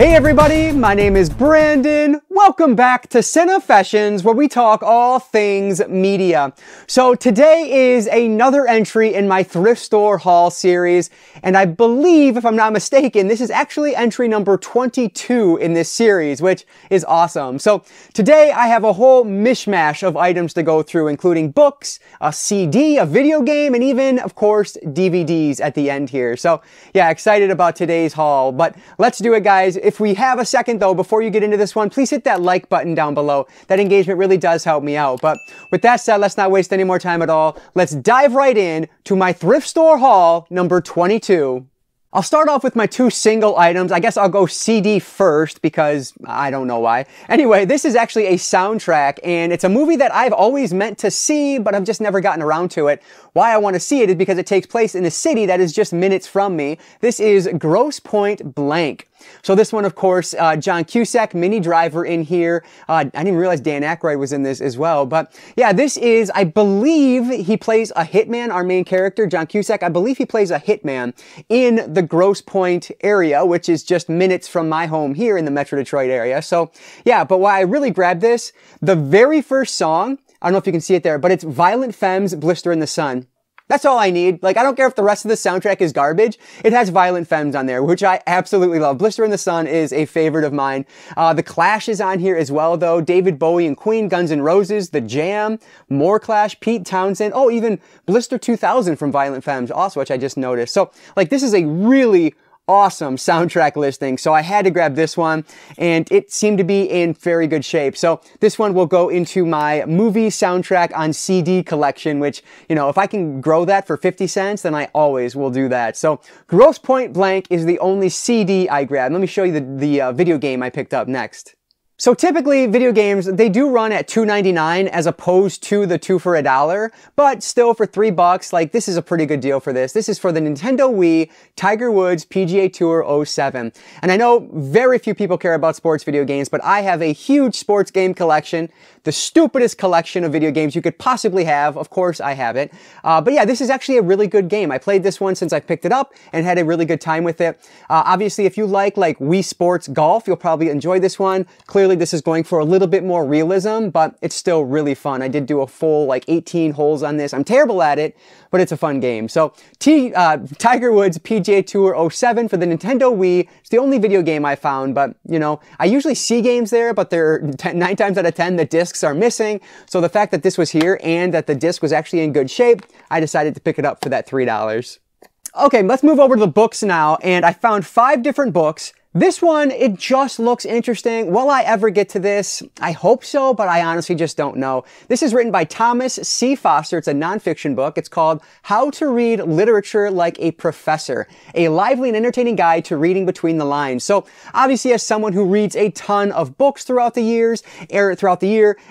Hey everybody, my name is Brandon. Welcome back to Cinefessions, where we talk all things media. So today is another entry in my Thrift Store Haul series, and I believe, if I'm not mistaken, this is actually entry number 22 in this series, which is awesome. So today I have a whole mishmash of items to go through, including books, a CD, a video game, and even, of course, DVDs at the end here. So yeah, excited about today's haul, but let's do it, guys. If we have a second though, before you get into this one, please hit that like button down below. That engagement really does help me out. But with that said, let's not waste any more time at all. Let's dive right in to my Thrift Store Haul number 22. I'll start off with my two single items. I guess I'll go CD first because I don't know why. Anyway, this is actually a soundtrack, and it's a movie that I've always meant to see, but I've just never gotten around to it. Why I want to see it is because it takes place in a city that is just minutes from me. This is Grosse Pointe Blank. So this one, of course, John Cusack, Minnie Driver in here. I didn't even realize Dan Aykroyd was in this as well. But yeah, this is, I believe he plays a hitman, our main character, John Cusack. I believe he plays a hitman in the Grosse Pointe area, which is just minutes from my home here in the Metro Detroit area. So yeah, but why I really grabbed this, the very first song, I don't know if you can see it there, but it's Violent Femmes, Blister in the Sun. That's all I need. Like, I don't care if the rest of the soundtrack is garbage. It has Violent Femmes on there, which I absolutely love. Blister in the Sun is a favorite of mine. The Clash is on here as well, though. David Bowie and Queen, Guns N' Roses, The Jam, More Clash, Pete Townsend. Oh, even Blister 2000 from Violent Femmes also, which I just noticed. So, like, this is a really awesome soundtrack listing, so I had to grab this one, and it seemed to be in very good shape. So this one will go into my movie soundtrack on CD collection, which, you know, if I can grow that for 50 cents, then I always will do that. So Grosse Pointe Blank is the only CD I grabbed. Let me show you the video game I picked up next. So typically, video games, they do run at $2.99 as opposed to the 2 for $1, but still for $3, like, this is a pretty good deal for this. This is for the Nintendo Wii Tiger Woods PGA Tour 07. And I know very few people care about sports video games, but I have a huge sports game collection, the stupidest collection of video games you could possibly have. Of course, I have it. But yeah, this is actually a really good game. I played this one since I picked it up and had a really good time with it. Obviously, if you like Wii Sports Golf, you'll probably enjoy this one. Clearly, this is going for a little bit more realism, but it's still really fun. I did do a full 18 holes on this. I'm terrible at it, but it's a fun game. So Tiger Woods PGA Tour 07 for the Nintendo Wii. It's the only video game I found, but you know, I usually see games there, but they're 9 times out of 10 the discs are missing. So the fact that this was here and that the disc was actually in good shape, I decided to pick it up for that $3. Okay, let's move over to the books now, and I found 5 different books. This one, it just looks interesting. Will I ever get to this? I hope so, but I honestly just don't know. This is written by Thomas C. Foster. It's a nonfiction book. It's called How to Read Literature Like a Professor, a lively and entertaining guide to reading between the lines. So obviously, as someone who reads a ton of books throughout the year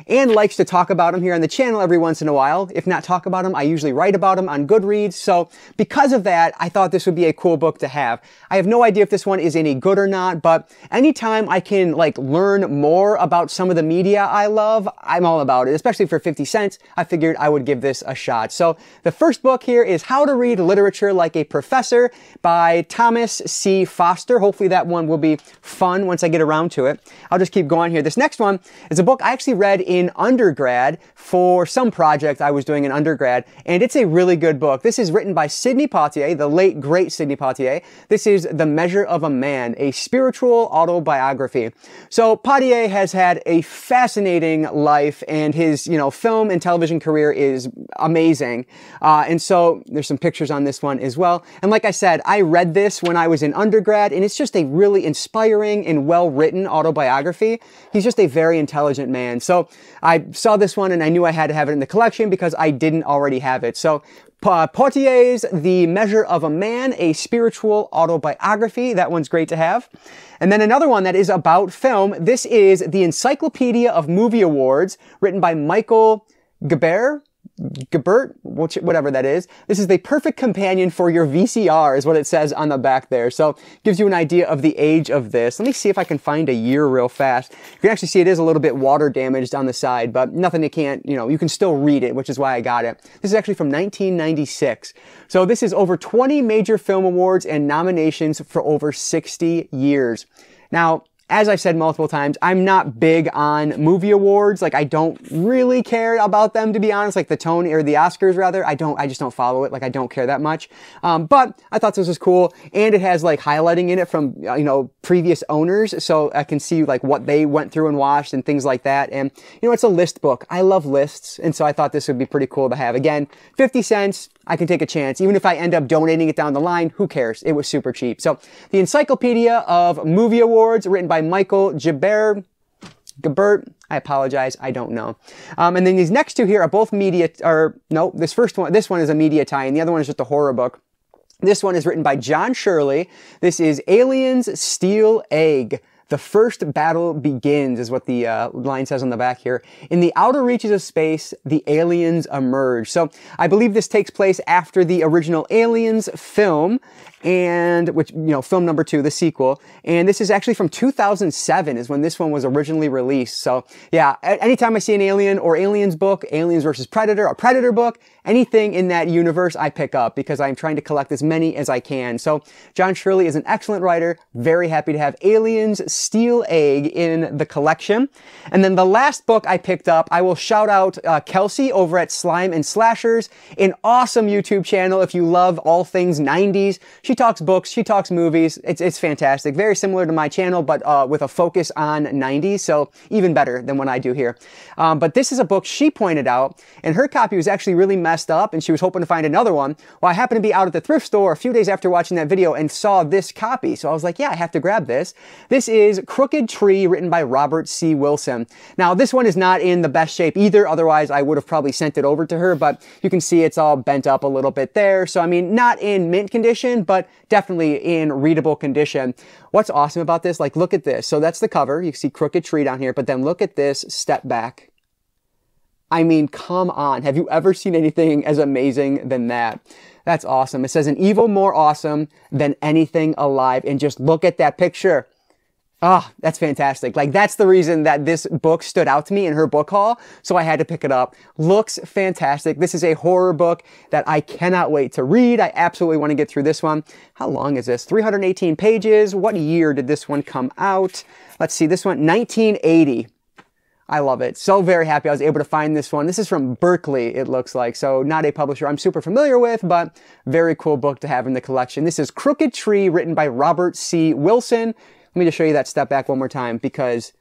and likes to talk about them here on the channel every once in a while, if not talk about them, I usually write about them on Goodreads. So because of that, I thought this would be a cool book to have. I have no idea if this one is any good or not, but anytime I can learn more about some of the media I love, I'm all about it. Especially for 50 cents, I figured I would give this a shot. So the first book here is How to Read Literature Like a Professor by Thomas C. Foster. Hopefully that one will be fun once I get around to it. I'll just keep going here. This next one is a book I actually read in undergrad for some project I was doing in undergrad, and it's a really good book. This is written by Sidney Poitier, the late great Sidney Poitier. This is The Measure of a Man, a spiritual autobiography. So Poitier has had a fascinating life, and his, film and television career is amazing. And so there's some pictures on this one as well. And like I said, I read this when I was in undergrad, and it's just a really inspiring and well-written autobiography. He's just a very intelligent man. So I saw this one and I knew I had to have it in the collection because I didn't already have it. So Poitier's The Measure of a Man, a spiritual autobiography. That one's great to have. And then another one that is about film. This is the Encyclopedia of Movie Awards, written by Michael Gebert, whatever that is. This is the perfect companion for your VCR, is what it says on the back there. So gives you an idea of the age of this. Let me see if I can find a year real fast. You can actually see it is a little bit water damaged on the side, but nothing you can't, you can still read it, which is why I got it. This is actually from 1996. So this is over 20 major film awards and nominations for over 60 years. Now, as I've said multiple times, I'm not big on movie awards. Like, I don't really care about them, to be honest. Like the Tony or the Oscars, rather. I just don't follow it. Like, I don't care that much. But I thought this was cool, and it has like highlighting in it from you know, previous owners, so I can see like what they went through and watched and things like that. And you know, it's a list book. I love lists, and so I thought this would be pretty cool to have. Again, 50 cents. I can take a chance. Even if I end up donating it down the line, who cares? It was super cheap. So, the Encyclopedia of Movie Awards, written by Michael Gabert. I apologize, I don't know. And then these next two here are both media, or no, this one is a media tie, and the other one is just a horror book. This one is written by John Shirley. This is Aliens Steel Egg. The first battle begins, is what the line says on the back here. In the outer reaches of space, the aliens emerge. So I believe this takes place after the original Aliens film, and which, you know, film number 2, the sequel. And this is actually from 2007 is when this one was originally released. So yeah, anytime I see an Alien or Aliens book, Aliens versus Predator, a Predator book, anything in that universe I pick up because I'm trying to collect as many as I can. So John Shirley is an excellent writer. Very happy to have Aliens Steel Egg in the collection. And then the last book I picked up, I will shout out Kelsey over at Slime and Slashers, an awesome YouTube channel if you love all things 90s. She talks books, she talks movies. It's fantastic. Very similar to my channel, but with a focus on 90s, so even better than what I do here. But this is a book she pointed out, and her copy was actually really messed up, and she was hoping to find another one. Well, I happened to be out at the thrift store a few days after watching that video and saw this copy, so I was like, yeah, I have to grab this. This is Crooked Tree, written by Robert C. Wilson. Now, this one is not in the best shape either, otherwise I would have probably sent it over to her, but you can see it's all bent up a little bit there, so I mean, not in mint condition, but definitely in readable condition. What's awesome about this, like, look at this. So that's the cover. You can see Crooked Tree down here, but then look at this step back. I mean, come on. Have you ever seen anything as amazing than that? That's awesome. It says an evil more awesome than anything alive. And just look at that picture. Ah, that's fantastic. Like, that's the reason that this book stood out to me in her book haul, so I had to pick it up. Looks fantastic. This is a horror book that I cannot wait to read. I absolutely want to get through this one. How long is this? 318 pages. What year did this one come out? Let's see, this one, 1980. I love it. So very happy I was able to find this one. This is from Berkeley, it looks like. So not a publisher I'm super familiar with, but very cool book to have in the collection. This is Crooked Tree, written by Robert C. Wilson. Let me just show you that step back one more time because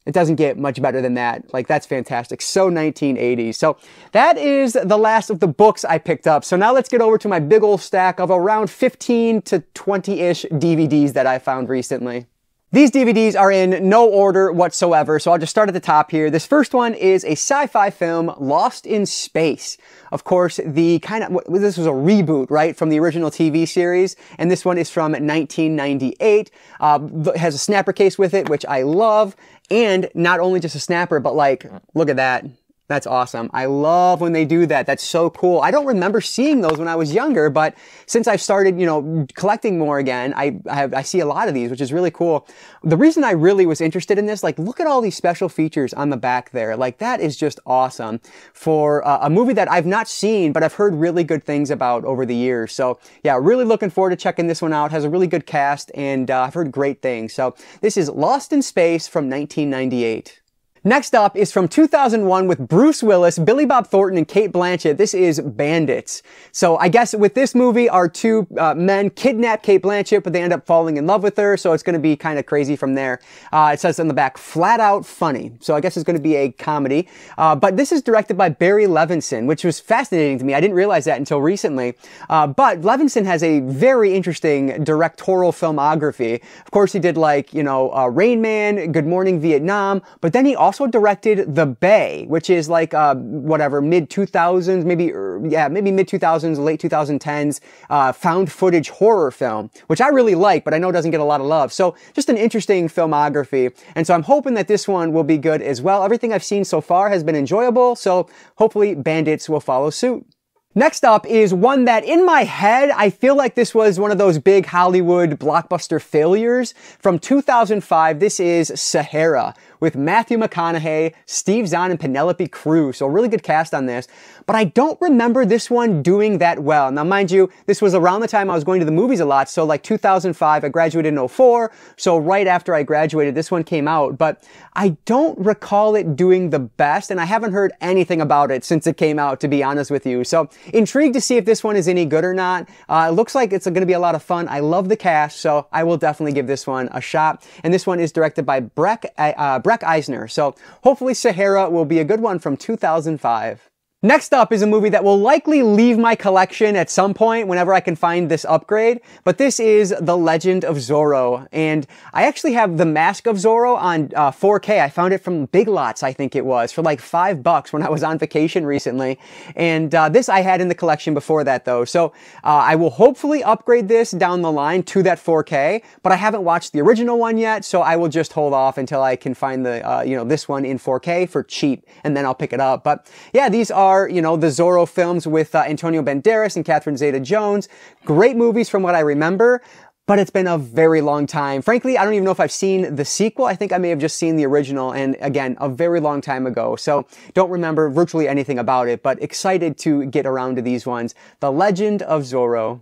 it doesn't get much better than that. Like, that's fantastic. So 1980s. So that is the last of the books I picked up. So now let's get over to my big old stack of around 15 to 20-ish DVDs that I found recently. These DVDs are in no order whatsoever, so I'll just start at the top here. This first one is a sci-fi film, Lost in Space. Of course, this was a reboot, right, from the original TV series, and this one is from 1998. It has a snapper case with it, which I love, and not only just a snapper, but like, look at that. That's awesome. I love when they do that. That's so cool. I don't remember seeing those when I was younger, but since I've started, you know, collecting more again, I see a lot of these, which is really cool. The reason I really was interested in this, like, look at all these special features on the back there. Like, that is just awesome for a movie that I've not seen, but I've heard really good things about over the years. So yeah, really looking forward to checking this one out. It has a really good cast, and I've heard great things. So this is Lost in Space from 1998. Next up is from 2001 with Bruce Willis, Billy Bob Thornton, and Cate Blanchett. This is Bandits. So I guess with this movie, our two men kidnap Cate Blanchett, but they end up falling in love with her, so it's going to be kind of crazy from there. It says on the back, flat out funny. So I guess it's going to be a comedy. But this is directed by Barry Levinson, which was fascinating to me. I didn't realize that until recently. But Levinson has a very interesting directorial filmography. Of course, he did, like, you know, Rain Man, Good Morning Vietnam, but then he also directed The Bay, which is like whatever, mid-2000s, maybe mid-2000s, late 2010s found footage horror film, which I really like, but I know doesn't get a lot of love. So just an interesting filmography, and so I'm hoping that this one will be good as well. Everything I've seen so far has been enjoyable, so hopefully Bandits will follow suit. Next up is one that, in my head, I feel like this was one of those big Hollywood blockbuster failures. From 2005, this is Sahara, with Matthew McConaughey, Steve Zahn, and Penelope Cruz. So a really good cast on this. But I don't remember this one doing that well. Now, mind you, this was around the time I was going to the movies a lot. So like 2005, I graduated in 04. So right after I graduated, this one came out. But I don't recall it doing the best, and I haven't heard anything about it since it came out, to be honest with you. So intrigued to see if this one is any good or not. It looks like it's going to be a lot of fun. I love the cast, so I will definitely give this one a shot. And this one is directed by Breck Eisner. So hopefully Sahara will be a good one from 2005. Next up is a movie that will likely leave my collection at some point whenever I can find this upgrade, but this is The Legend of Zorro, and I actually have The Mask of Zorro on 4K. I found it from Big Lots, I think it was, for like $5 when I was on vacation recently, and this I had in the collection before that though, so I will hopefully upgrade this down the line to that 4K, but I haven't watched the original one yet, so I will just hold off until I can find the, this one in 4K for cheap, and then I'll pick it up. But yeah, these are, the Zorro films with Antonio Banderas and Catherine Zeta-Jones. Great movies from what I remember, but it's been a very long time. Frankly, I don't even know if I've seen the sequel. I think I may have just seen the original, and again, a very long time ago. So don't remember virtually anything about it, but excited to get around to these ones. The Legend of Zorro.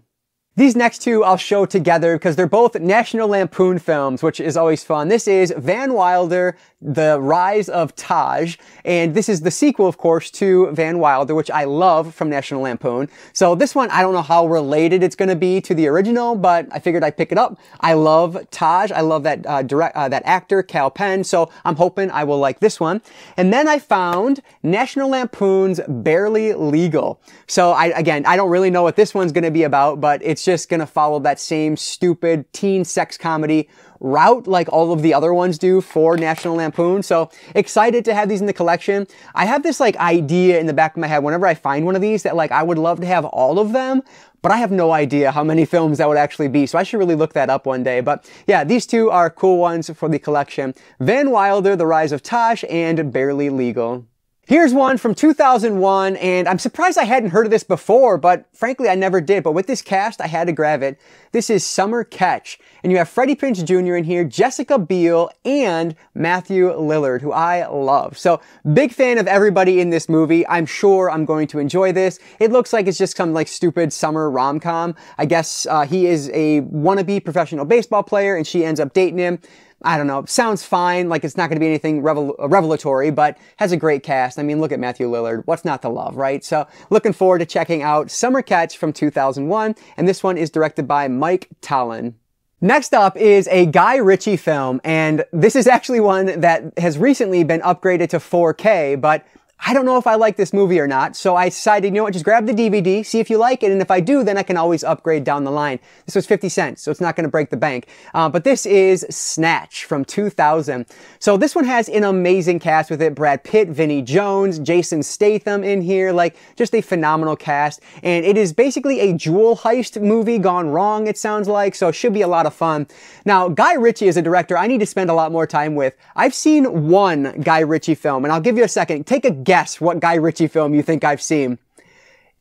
These next two I'll show together because they're both National Lampoon films, which is always fun. This is Van Wilder, The Rise of Taj, and this is the sequel, of course, to Van Wilder, which I love from National Lampoon. So this one, I don't know how related it's going to be to the original, but I figured I'd pick it up. I love Taj. I love that that actor, Cal Penn, so I'm hoping I will like this one. And then I found National Lampoon's Barely Legal. So again, I don't really know what this one's going to be about, but it's just going to follow that same stupid teen sex comedy route like all of the other ones do for National Lampoon. So excited to have these in the collection. I have this like idea in the back of my head whenever I find one of these that like I would love to have all of them, but I have no idea how many films that would actually be. So I should really look that up one day. But yeah, these two are cool ones for the collection. Van Wilder, The Rise of Taj, and Barely Legal. Here's one from 2001, and I'm surprised I hadn't heard of this before, but frankly, I never did. But with this cast, I had to grab it. This is Summer Catch, and you have Freddie Prinze Jr. in here, Jessica Biel, and Matthew Lillard, who I love. So, big fan of everybody in this movie. I'm sure I'm going to enjoy this. It looks like it's just some like stupid summer rom-com. I guess he is a wannabe professional baseball player, and she ends up dating him. I don't know, sounds fine, like it's not going to be anything revelatory, but has a great cast. I mean, look at Matthew Lillard. What's not to love, right? So looking forward to checking out Summer Catch from 2001, and this one is directed by Mike Tollin. Next up is a Guy Ritchie film, and this is actually one that has recently been upgraded to 4K, but I don't know if I like this movie or not, so I decided, you know what, just grab the DVD, see if you like it, and if I do, then I can always upgrade down the line. This was 50 cents, so it's not going to break the bank. But this is Snatch from 2000. So this one has an amazing cast with it. Brad Pitt, Vinnie Jones, Jason Statham in here, like just a phenomenal cast. And it is basically a jewel heist movie gone wrong, it sounds like, so it should be a lot of fun. Now, Guy Ritchie is a director I need to spend a lot more time with. I've seen one Guy Ritchie film, and I'll give you a second. Take a guess what Guy Ritchie film you think I've seen.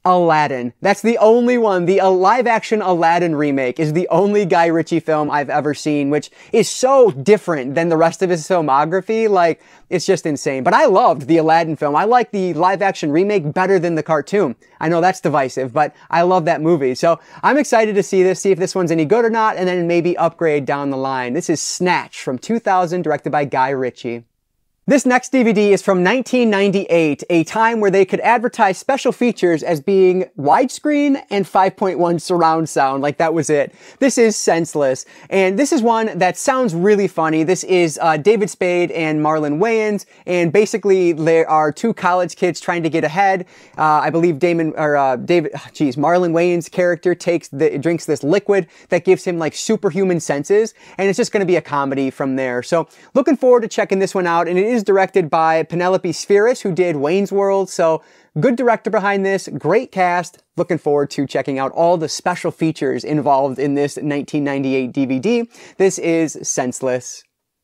Aladdin. That's the only one. The live-action Aladdin remake is the only Guy Ritchie film I've ever seen, which is so different than the rest of his filmography. Like, it's just insane. But I loved the Aladdin film. I like the live-action remake better than the cartoon. I know that's divisive, but I love that movie. So I'm excited to see this, see if this one's any good or not, and then maybe upgrade down the line. This is Snatch from 2000, directed by Guy Ritchie. This next DVD is from 1998, a time where they could advertise special features as being widescreen and 5.1 surround sound, like that was it. This is Senseless, and this is one that sounds really funny. This is David Spade and Marlon Wayans, and basically there are two college kids trying to get ahead. I believe Marlon Wayans' character drinks this liquid that gives him like superhuman senses, and it's just going to be a comedy from there. So looking forward to checking this one out, and it is directed by Penelope Spheris, who did Wayne's World, so good director behind this, great cast. Looking forward to checking out all the special features involved in this 1998 DVD. This is Senseless.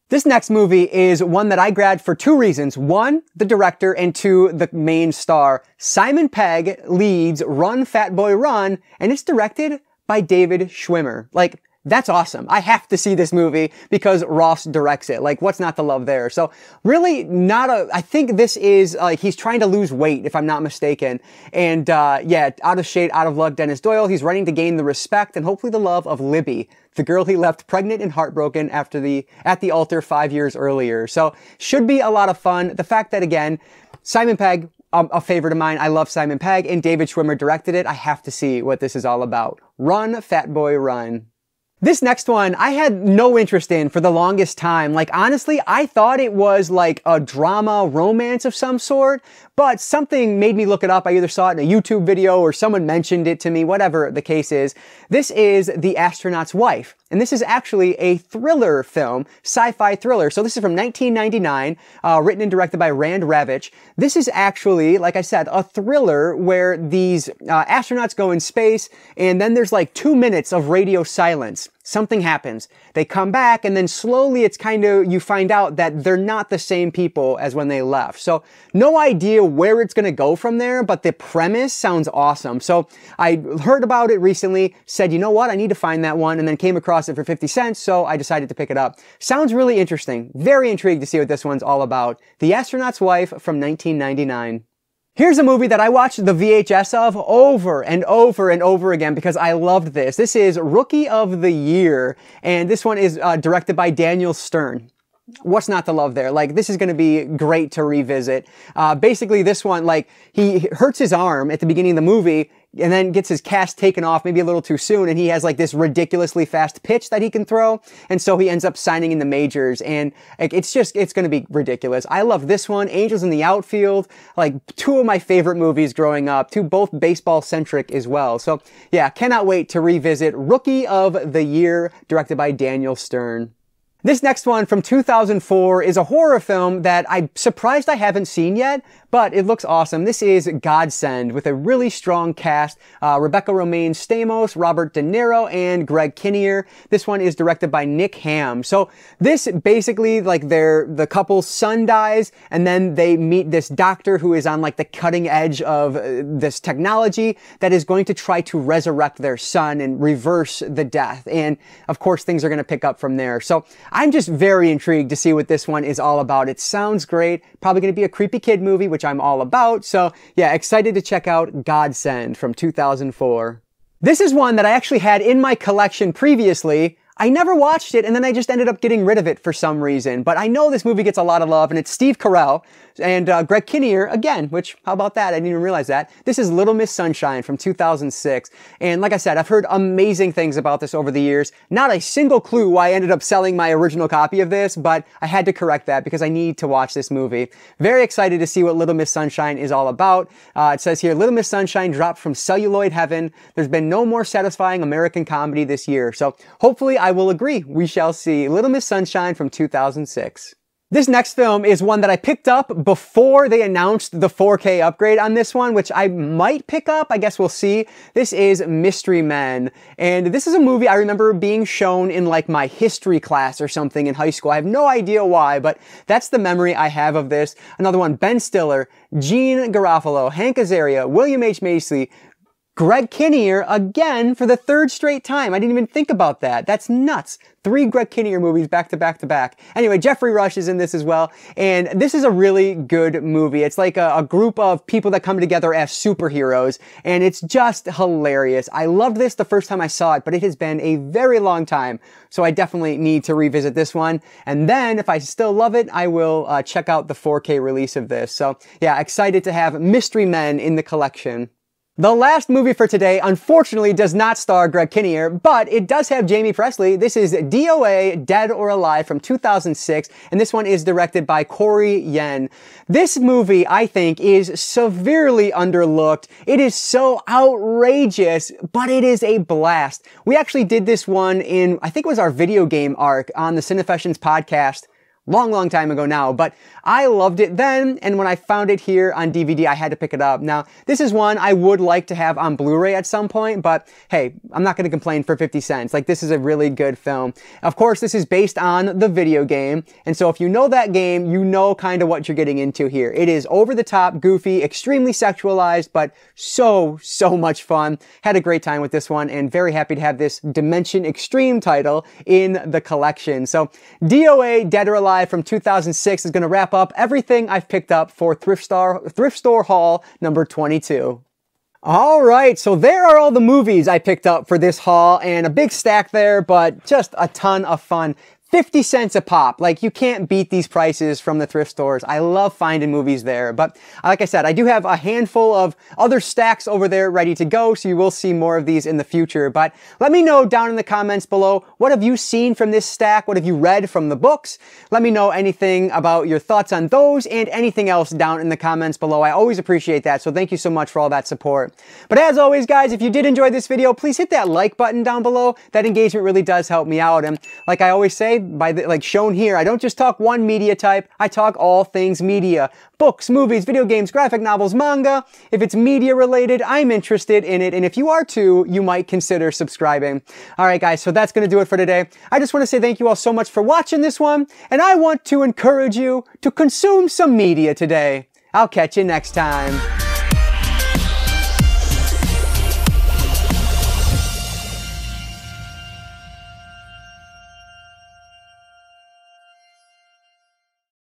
This next movie is one that I grabbed for two reasons. One, the director, and two, the main star. Simon Pegg leads Run, Fat Boy, Run, and it's directed by David Schwimmer. Like, That's awesome. I have to see this movie because Ross directs it. Like, what's not to love there? So really I think this is like, he's trying to lose weight, if I'm not mistaken. And, yeah, out of shade, out of luck, Dennis Doyle. He's running to gain the respect and hopefully the love of Libby, the girl he left pregnant and heartbroken at the altar 5 years earlier. So should be a lot of fun. The fact that, again, Simon Pegg, a favorite of mine. I love Simon Pegg, and David Schwimmer directed it. I have to see what this is all about. Run, Fat Boy, run. This next one, I had no interest in for the longest time. Like, honestly, I thought it was like a drama romance of some sort, but something made me look it up. I either saw it in a YouTube video or someone mentioned it to me, whatever the case is. This is The Astronaut's Wife. And this is actually a thriller film, sci-fi thriller. So this is from 1999, written and directed by Rand Ravitch. This is actually, like I said, a thriller where these astronauts go in space, and then there's like 2 minutes of radio silence. Something happens. They come back, and then slowly it's kind of, you find out that they're not the same people as when they left. So no idea where it's going to go from there, but the premise sounds awesome. So I heard about it recently, said, you know what, I need to find that one, and then came across it for 50 cents, so I decided to pick it up. Sounds really interesting. Very intrigued to see what this one's all about. The Astronaut's Wife from 1999. Here's a movie that I watched the VHS of over and over and over again because I loved this. This is Rookie of the Year, and this one is directed by Daniel Stern. What's not to love there? Like, this is going to be great to revisit. Basically, this one, like, he hurts his arm at the beginning of the movie and then gets his cast taken off maybe a little too soon, and he has like this ridiculously fast pitch that he can throw, and so he ends up signing in the majors, and like, it's going to be ridiculous. I love this one, Angels in the Outfield, like two of my favorite movies growing up, both baseball centric as well. So yeah, cannot wait to revisit Rookie of the Year, directed by Daniel Stern. This next one from 2004 is a horror film that I'm surprised I haven't seen yet, but it looks awesome. This is Godsend with a really strong cast. Rebecca Romaine Stamos, Robert De Niro, and Greg Kinnear. This one is directed by Nick Ham. So this basically, like, the couple's son dies, and then they meet this doctor who is on like the cutting edge of this technology that is going to try to resurrect their son and reverse the death. And of course, things are going to pick up from there. So I'm just very intrigued to see what this one is all about. It sounds great. Probably going to be a creepy kid movie, which I'm all about. So yeah, excited to check out Godsend from 2004. This is one that I actually had in my collection previously. I never watched it, and then I just ended up getting rid of it for some reason. But I know this movie gets a lot of love, and it's Steve Carell and Greg Kinnear again, which, how about that? I didn't even realize that. This is Little Miss Sunshine from 2006. And like I said, I've heard amazing things about this over the years. Not a single clue why I ended up selling my original copy of this, but I had to correct that because I need to watch this movie. Very excited to see what Little Miss Sunshine is all about. It says here, Little Miss Sunshine dropped from celluloid heaven. There's been no more satisfying American comedy this year. So hopefully I will agree. We shall see. Little Miss Sunshine from 2006. This next film is one that I picked up before they announced the 4K upgrade on this one, which I might pick up. I guess we'll see. This is Mystery Men. And this is a movie I remember being shown in like my history class or something in high school. I have no idea why, but that's the memory I have of this. Another one, Ben Stiller, Jean Garofalo, Hank Azaria, William H. Macy, Greg Kinnear again for the third straight time. I didn't even think about that. That's nuts. 3 Greg Kinnear movies back to back to back. Anyway, Jeffrey Rush is in this as well. And this is a really good movie. It's like a group of people that come together as superheroes. And it's just hilarious. I loved this the first time I saw it, but it has been a very long time. So I definitely need to revisit this one. And then if I still love it, I will check out the 4K release of this. So yeah, excited to have Mystery Men in the collection. The last movie for today, unfortunately, does not star Greg Kinnear, but it does have Jamie Presley. This is DOA, Dead or Alive from 2006, and this one is directed by Corey Yen. This movie, I think, is severely underlooked. It is so outrageous, but it is a blast. We actually did this one in, I think it was our video game arc on the Cinefessions podcast long time ago now, but I loved it then, and when I found it here on DVD, I had to pick it up. Now, this is one I would like to have on Blu-ray at some point, but hey, I'm not gonna complain for 50 cents. Like, this is a really good film. Of course, this is based on the video game, and so if you know that game, you know kind of what you're getting into here. It is over the top, goofy, extremely sexualized, but so much fun. Had a great time with this one, and very happy to have this Dimension Extreme title in the collection. So, DOA Dead or Alive from 2006 is gonna wrap up everything I've picked up for Thrift Store Haul number 22. Alright, so there are all the movies I picked up for this haul, and a big stack there, but just a ton of fun. 50 cents a pop. Like, you can't beat these prices from the thrift stores. I love finding movies there. But like I said, I do have a handful of other stacks over there ready to go, so you will see more of these in the future. But let me know down in the comments below, what have you seen from this stack? What have you read from the books? Let me know anything about your thoughts on those and anything else down in the comments below. I always appreciate that, so thank you so much for all that support. But as always, guys, if you did enjoy this video, please hit that like button down below. That engagement really does help me out. And like I always say, like shown here, I don't just talk one media type, I talk all things media. Books, movies, video games, graphic novels, manga. If it's media related, I'm interested in it, and if you are too, you might consider subscribing. Alright guys, so that's gonna do it for today. I just want to say thank you all so much for watching this one, and I want to encourage you to consume some media today. I'll catch you next time.